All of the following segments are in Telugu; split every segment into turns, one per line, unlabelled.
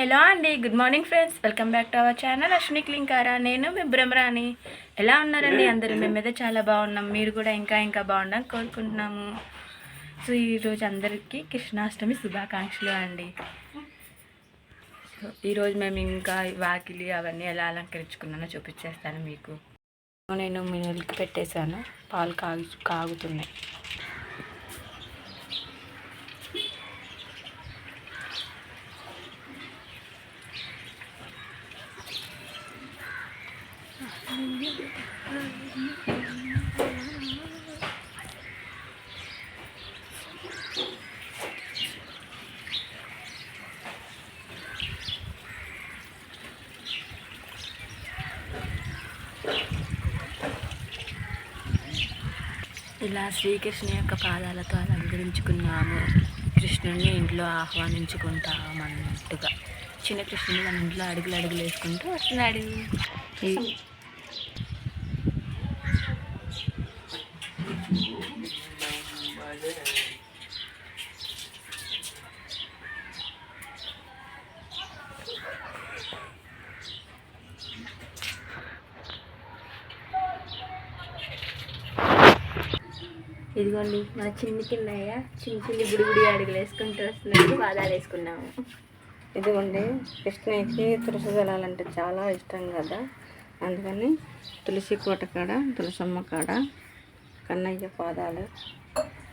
హలో అండి, good morning friends. Welcome back to our channel Ashwini Klin Kaara. నేను మీ బ్రహ్మరాణి. ఎలా ఉన్నారండి అందరూ? మేమైతే చాలా బాగున్నాం. మీరు కూడా ఇంకా బాగుండాలని కోరుకుంటున్నాము. సో ఈరోజు అందరికీ కృష్ణాష్టమి శుభాకాంక్షలు అండి. సో ఈరోజు మేము ఇంకా వాకిలి అవన్నీ ఎలా అలంకరించుకున్నానో చూపించేస్తాను మీకు. నేను మిల్క్ పెట్టేశాను, పాలు కాగుతున్నాయి. ఇలా శ్రీకృష్ణ యొక్క పాదాలతో అలంకరించుకున్నాము. కృష్ణుడిని ఇంట్లో ఆహ్వానించుకుంటామన్నట్టుగా. చిన్న కృష్ణుని మన ఇంట్లో అడుగులు వేసుకుంటూ వస్తున్నాడు. ఇదిగోండి మన చిన్న బుడి అడుగులు వేసుకుంటూ వస్తున్నట్టు పాదాలు వేసుకున్నాము. ఇదిగోండి కృష్ణయ్యకి తులసి దళాలంటే చాలా ఇష్టం కదా, అందుకని తులసి కోట కాడ, తులసమ్మ కాడ కన్నయ్య పాదాలు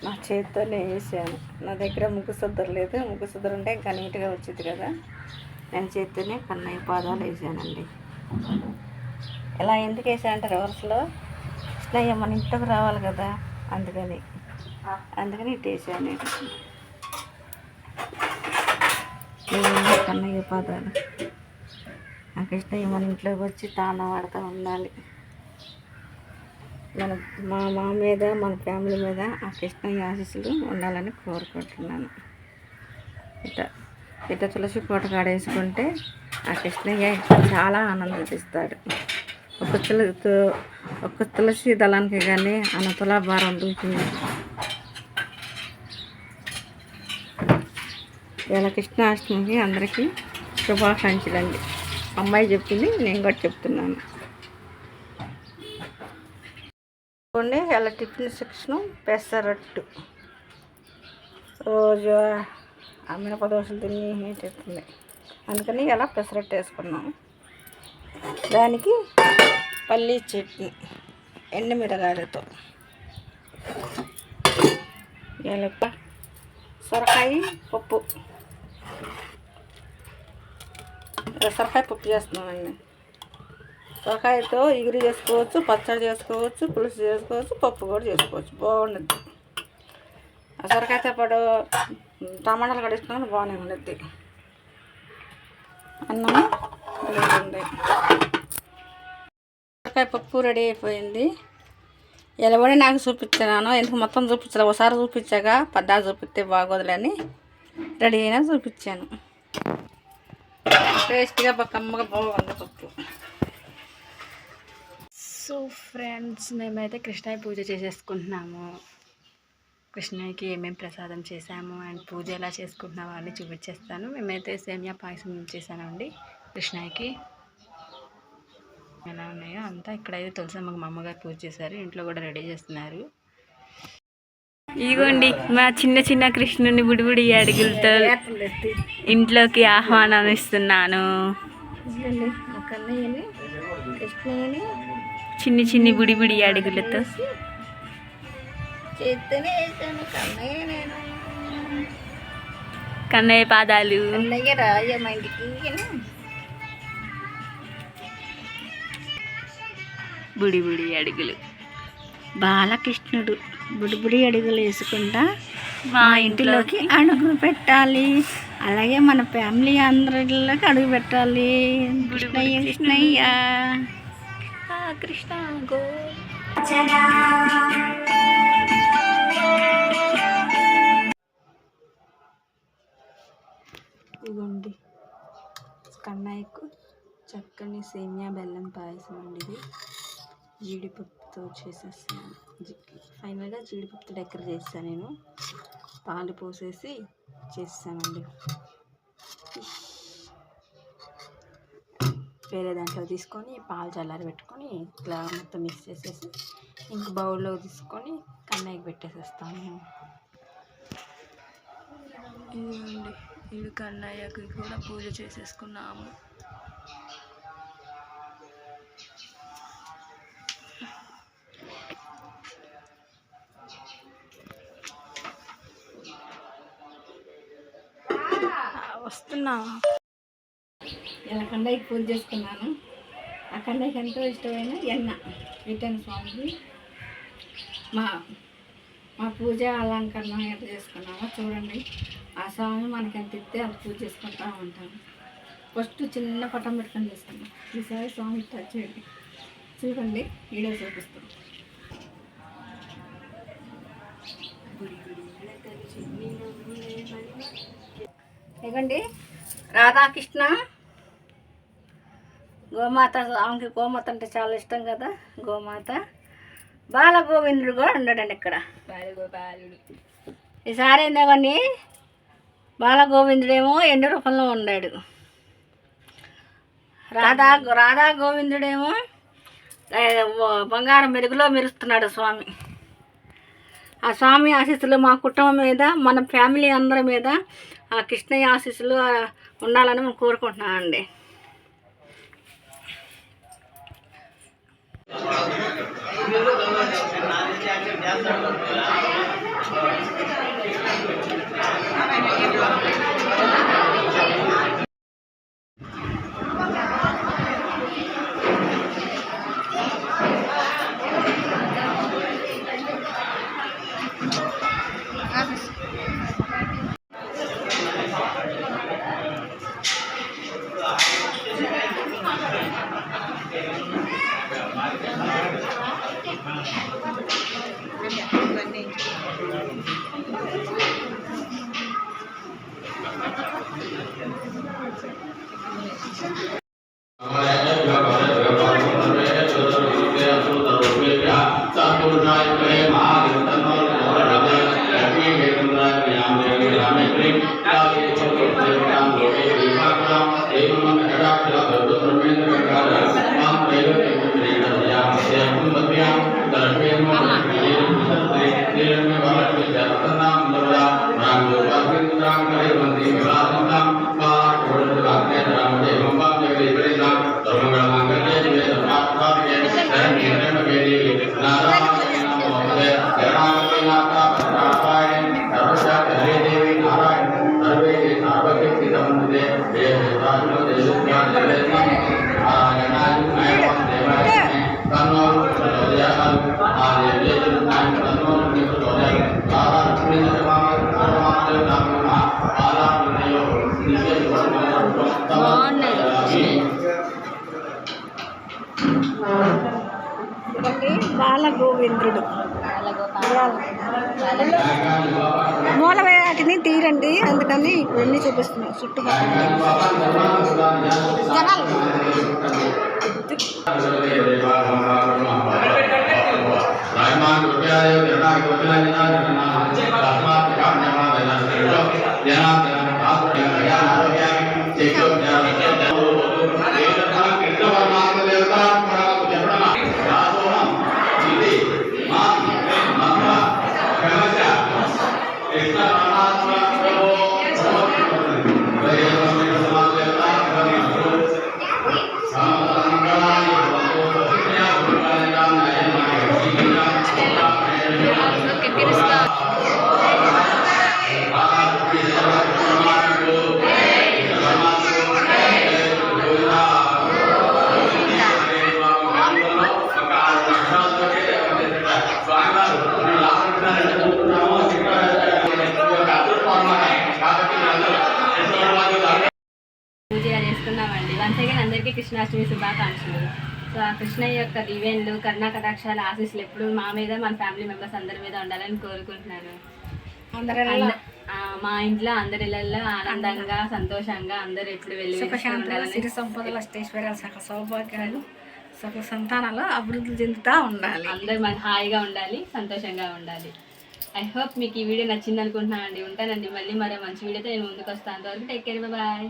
నా చేతితోనే వేసాను. నా దగ్గర ముగ్గుసద్దరు లేదు, ముగ్గుసద్దరు ఉంటే ఇంకా నీట్గా వచ్చింది కదా, నేను చేతితోనే కన్నయ్య పాదాలు వేసానండి. ఇలా ఎందుకు వేసానంటే రివర్స్లో కృష్ణయ్య మన ఇంట్లోకి రావాలి కదా, అందుకని ఇటు వేసాను. కన్నయ్య పాదాలు ఆ కృష్ణయ్య మన ఇంట్లోకి వచ్చి తాళం ఆడుతూ ఉండాలి. మా మీద, మన ఫ్యామిలీ మీద ఆ కృష్ణయ్య ఆశీస్సులు ఉండాలని కోరుకుంటున్నాను. ఇట తులసి కోట కాడ వేసుకుంటే ఆ కృష్ణయ్య చాలా ఆనందిస్తాడు. ఒక్క తులసి దళానికి కానీ అన్న భారం దూకింది. ఇలా కృష్ణాష్టమికి అందరికీ శుభాకాంక్షలండి. అమ్మాయి చెప్పింది, నేను కూడా చెప్తున్నాను. చూడండి ఇలా టిఫిన్ సెక్షను పెసరట్టు. రోజు ఆ మినపదోసలు తిని చెప్తుంది, అందుకని ఇలా పెసరట్టు వేసుకున్నాము. దానికి పల్లీ చట్నీ ఎండుమిరగాయలతో, ఎలప సొరకాయ పప్పు, సొరకాయ పప్పు చేస్తున్నామండి. సొరకాయతో ఇగురు చేసుకోవచ్చు, పచ్చడి చేసుకోవచ్చు, పులుసు చేసుకోవచ్చు, పప్పు కూడా చేసుకోవచ్చు, బాగుండుద్ది. ఆ సొరకాయతో పాటు టమాటాలు కడుచుకుని బాగానే ఉండుద్ది. అన్నము ఉంది. సొరకాయ పప్పు రెడీ అయిపోయింది. ఇలా కూడా నాకు చూపించాను, ఎందుకు మొత్తం చూపించాలి, ఒకసారి చూపించాక పద్దాలు చూపిస్తే బాగోదులని రెడీ అయినా చూపించాను. టేస్ట్గా కమ్మగా బాగుంది పప్పు. సో ఫ్రెండ్స్, మేమైతే కృష్ణయ్య పూజ చేసేసుకుంటున్నాము. కృష్ణయ్యకి ఏమేమి ప్రసాదం చేసాము అండ్ పూజ ఎలా చేసుకుంటున్నామో అన్నీ చూపించేస్తాను. మేమైతే సేమియా పాయసం చేశానండి కృష్ణయ్యకి. ఎలా ఉన్నాయో అంతా. ఇక్కడైతే తులసమ్మకి మా అమ్మగారు పూజ చేశారు, ఇంట్లో కూడా రెడీ చేస్తున్నారు. ఇదిగోండి మా చిన్న కృష్ణుని బుడిబుడి అడుగులతో ఇంట్లోకి ఆహ్వానం ఇస్తున్నాను. చిన్ని బుడిబుడి అడుగులతో కన్నయ్య పాదాలు. బుడిబుడి అడుగులు. బాలకృష్ణుడు బుడిబుడి అడుగులు వేసుకుంటా మా ఇంటిలోకి అడుగు పెట్టాలి, అలాగే మన ఫ్యామిలీ అందరిలోకి అడుగు పెట్టాలి. కృష్ణయ్య కృష్ణయ్య కృష్ణ గో. ఇదిగోండి కన్నయ్యకు చక్కని సేమియా బెల్లం పాయసం అండి. ఇది జీడిపప్పుతో చేసేస్తాను. ఫైనల్గా జీడిపప్పుతో డెకరేట్ చేస్తాను. నేను పాలు పోసేసి చేస్తానండి.
వేరే దాంట్లో తీసుకొని పాలు చల్లారి పెట్టుకొని ఇట్లా మొత్తం మిక్స్ చేసేసి ఇంక బౌల్లో తీసుకొని కన్నయ్యకి పెట్టేసేస్తాము.
ఇదిగోండి, ఇది కన్నయ్యకి కూడా పూజ చేసేసుకున్నాము. వస్తున్నా. ఇలా కన్నయ్యకి పూజ చేసుకున్నాను. ఆ కన్నయ్యకి ఎంతో ఇష్టమైన ఎన్న విఠల స్వామికి మా పూజ అలంకరణ ఎంత చేసుకున్నామో చూడండి. ఆ స్వామి మనకి ఎంత ఇస్తే అంత పూజ చేసుకుంటూ ఉంటాము. ఫస్ట్ చిన్న పటం పెట్టుకొని చేసుకున్నాం. ఈసారి స్వామి టచ్ చేయండి, చూడండి, వీడియో చూపిస్తాం. ఇవ్వండి, రాధాకృష్ణ గోమాత. ఆమెకి గోమాత అంటే చాలా ఇష్టం కదా. గోమాత బాలగోవిందుడు కూడా ఉన్నాడండి ఇక్కడ. బాలగోపాలుడు ఈసారి ఏందేమని బాలగోవిందుడేమో ఎండు రూపంలో ఉన్నాడు. రాధా గోవిందుడేమో బంగారం మెరుగులో మెరుస్తున్నాడు స్వామి. ఆ స్వామి ఆశీస్సులు మా కుటుంబం మీద, మన ఫ్యామిలీ అందరి మీద ఆ కృష్ణయ్య ఆశీస్సులు ఉండాలని మేము కోరుకుంటున్నామండి. బాలగోవింద్రుడు మూలవేటిని తీరండి, అందుకని ఇవన్నీ చూపిస్తున్నాం చుట్టుపక్కల జనాలు. పూజగా చేసుకున్నామండి. వన్స్ అగైన్ అందరికీ కృష్ణాష్టమి శుభాకాంక్షలు. సో ఆ కృష్ణయ్య యొక్క దీవెనలు, కరుణాకటాక్షాల ఆశీస్సులు ఎప్పుడు మా మీద, మన ఫ్యామిలీ మెంబర్స్ అందరి మీద ఉండాలని కోరుకుంటున్నాను. మా ఇంట్లో అందరిళ్ళల్లో ఆనందంగా, సంతోషంగా అందరు ఎప్పుడు వెళ్ళి సిరి సంపదల అష్టైశ్వర్యాలు, సకల సౌభాగ్యాలు, సకల సంతానాలు అభివృద్ధి చెందుతూ ఉండాలి. అందరూ మన హాయిగా ఉండాలి, సంతోషంగా ఉండాలి. ఐ హోప్ మీకు ఈ వీడియో నచ్చింది అనుకుంటున్నానండి. ఉంటానండి, మళ్ళీ మరో మంచి వీడియోతో నేను ముందుకు వస్తాను. అంతవరకు టేక్ కేర్, బాయ్.